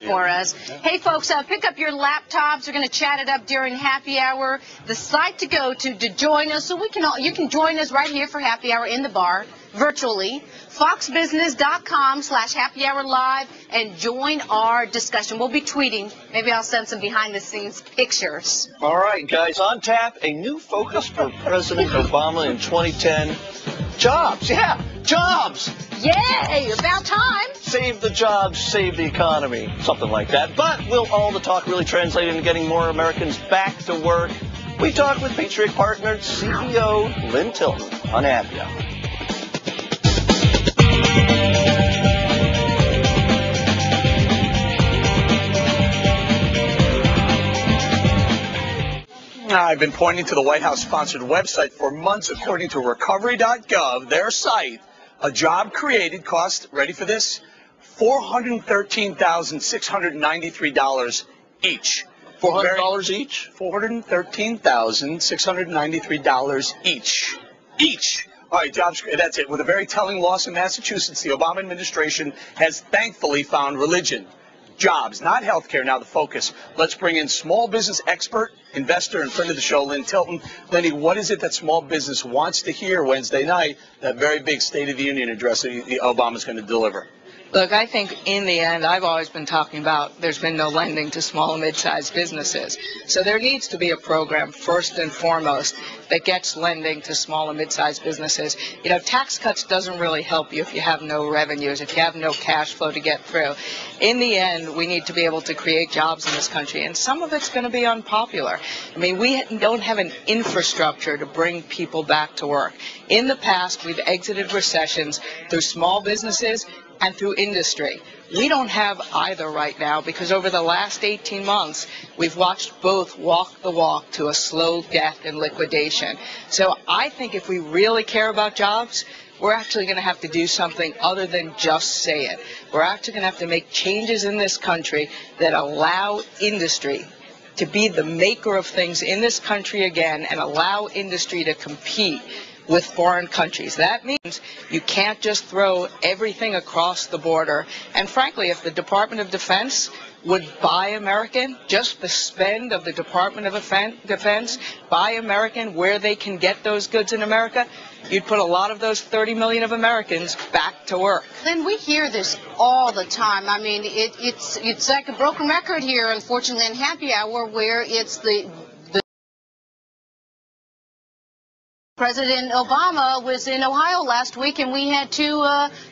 For us. Hey folks, pick up your laptops. We're going to chat it up during happy hour. The site to go to join us, so you can join us right here for happy hour in the bar virtually. foxbusiness.com/happy hour live and join our discussion. We'll be tweeting. Maybe I'll send some behind the scenes pictures. All right, guys, on tap, a new focus for President Obama in 2010. Jobs, yeah, jobs. Yay, about time. Save the jobs, save the economy, something like that. But will all the talk really translate into getting more Americans back to work? We talked with Patriot Partners CEO Lynn Tilton on Happy Hour. I've been pointing to the White House-sponsored website for months. According to recovery.gov, their site, a job created cost, ready for this, $413,693 each. $400 each? $413,693 each. Each. All right, jobs, that's it. With a very telling loss in Massachusetts, the Obama administration has thankfully found religion. Jobs, not health care, now the focus. Let's bring in small business expert, investor, and friend of the show, Lynn Tilton. Lenny, what is it that small business wants to hear Wednesday night, that very big State of the Union address that Obama's going to deliver? Look, I think in the end, I've always been talking about there's been no lending to small and mid-sized businesses. So there needs to be a program, first and foremost, that gets lending to small and mid-sized businesses. You know, tax cuts doesn't really help you if you have no revenues, if you have no cash flow to get through. In the end, we need to be able to create jobs in this country, and some of it's going to be unpopular. I mean, we don't have an infrastructure to bring people back to work. In the past, we've exited recessions through small businesses and through industry. We don't have either right now because over the last 18 months, we've watched both walk the walk to a slow death and liquidation. So I think if we really care about jobs, we're actually going to have to do something other than just say it. We're actually going to have to make changes in this country that allow industry to be the maker of things in this country again and allow industry to compete with foreign countries. That means you can't just throw everything across the border. And frankly, if the Department of Defense would buy American, just the spend of the Department of Defense, buy American where they can get those goods in America, you'd put a lot of those 30 million of Americans back to work. Then we hear this all the time. I mean, it's like a broken record here, unfortunately, in Happy Hour, where it's the President Obama was in Ohio last week, and we had two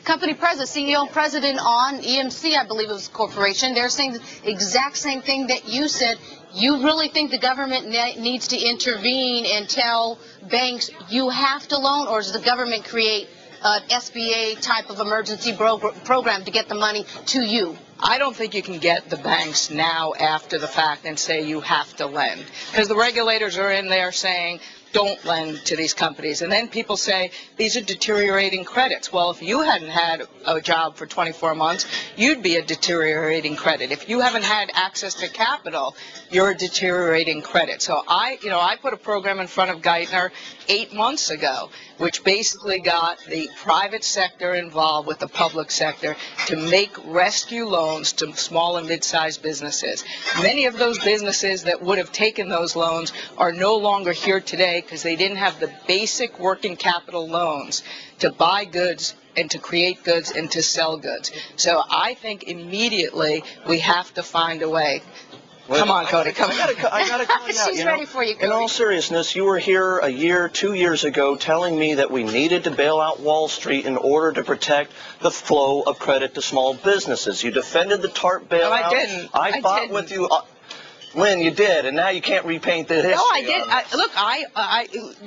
company presidents, CEO and president on EMC, I believe it was a corporation. They're saying the exact same thing that you said. You really think the government needs to intervene and tell banks you have to loan, or does the government create an SBA type of emergency program to get the money to you? I don't think you can get the banks now after the fact and say you have to lend, because the regulators are in there saying don't lend to these companies. And then people say these are deteriorating credits. Well, if you hadn't had a job for 24 months, you'd be a deteriorating credit. If you haven't had access to capital, you're a deteriorating credit. So I put a program in front of Geithner 8 months ago, which basically got the private sector involved with the public sector to make rescue loans to small and mid-sized businesses. Many of those businesses that would have taken those loans are no longer here today because they didn't have the basic working capital loans to buy goods and to create goods and to sell goods. So I think immediately we have to find a way. Well, come on, Cody, come on. I gotta call you out. She's ready for you, Cody. In all seriousness, you were here a year, 2 years ago telling me that we needed to bail out Wall Street in order to protect the flow of credit to small businesses. You defended the TARP bailout. No, I didn't. I fought with you. Lynn, you did, and now you can't repaint the history. No, I did. Look, I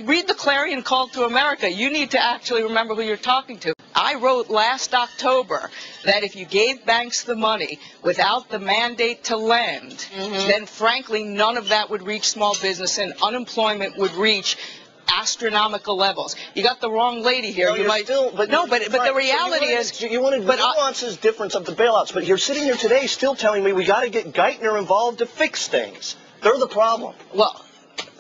read the Clarion Call to America. You need to actually remember who you're talking to. I wrote last October that if you gave banks the money without the mandate to lend, then frankly none of that would reach small business and unemployment would reach astronomical levels. You got the wrong lady here. No, you might still, but the reality is you wanted the nuances, difference of the bailouts, but you're sitting here today still telling me we got to get Geithner involved to fix things. They're the problem. Well,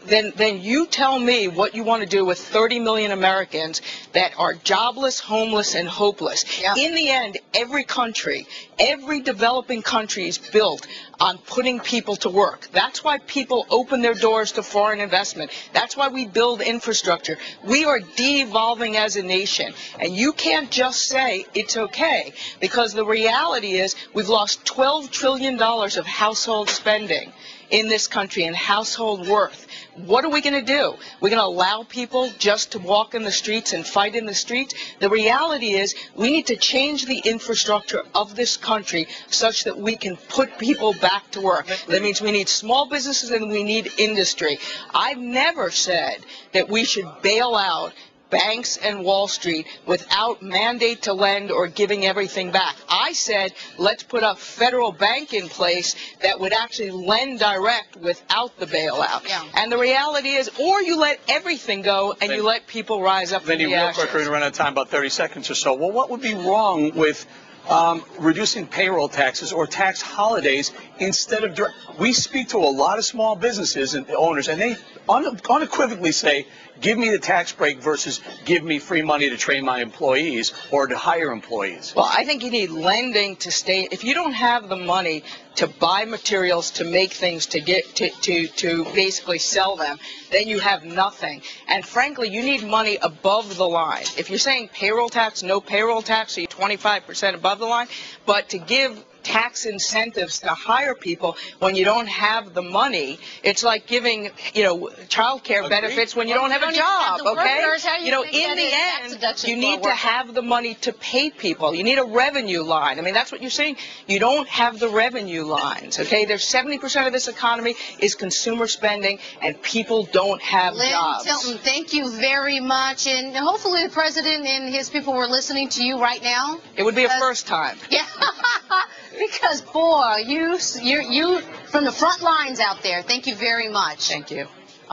then you tell me what you want to do with 30 million Americans that are jobless, homeless, and hopeless. Yeah. In the end, every country, every developing country is built on putting people to work. That's why people open their doors to foreign investment. That's why we build infrastructure. We are de-evolving as a nation. And you can't just say it's okay, because the reality is we've lost $12 trillion of household spending in this country and household worth. What are we going to do? We're going to allow people just to walk in the streets and fight in the streets? The reality is we need to change the infrastructure of this country such that we can put people back to work. That means we need small businesses and we need industry. I've never said that we should bail out banks and Wall Street without mandate to lend or giving everything back. I said, let's put a federal bank in place that would actually lend direct without the bailout. Yeah. And the reality is, or you let everything go and you let people rise up from the Real ashes. quick, we're going to run out of time, about 30 seconds or so. Well, what would be wrong with reducing payroll taxes or tax holidays instead of we speak to a lot of small businesses and owners, and they unequivocally say, give me the tax break versus give me free money to train my employees or to hire employees. Well, I think you need lending to stay. If you don't have the money to buy materials, to make things, to get to basically sell them, then you have nothing. And frankly, you need money above the line. If you're saying payroll tax, no payroll tax, so you're 25% above the line, but to give tax incentives to hire people when you don't have the money, it's like giving, child care benefits when you don't have a job, okay? In the end, you need to have the money to pay people. You need a revenue line. I mean, that's what you're saying. You don't have the revenue lines, okay? There's 70% of this economy is consumer spending, and people don't have jobs. Lynn Tilton, thank you very much. And hopefully the president and his people were listening to you right now. It would be a first time. Yeah. Because, boy, you from the front lines out there, thank you very much. Thank you.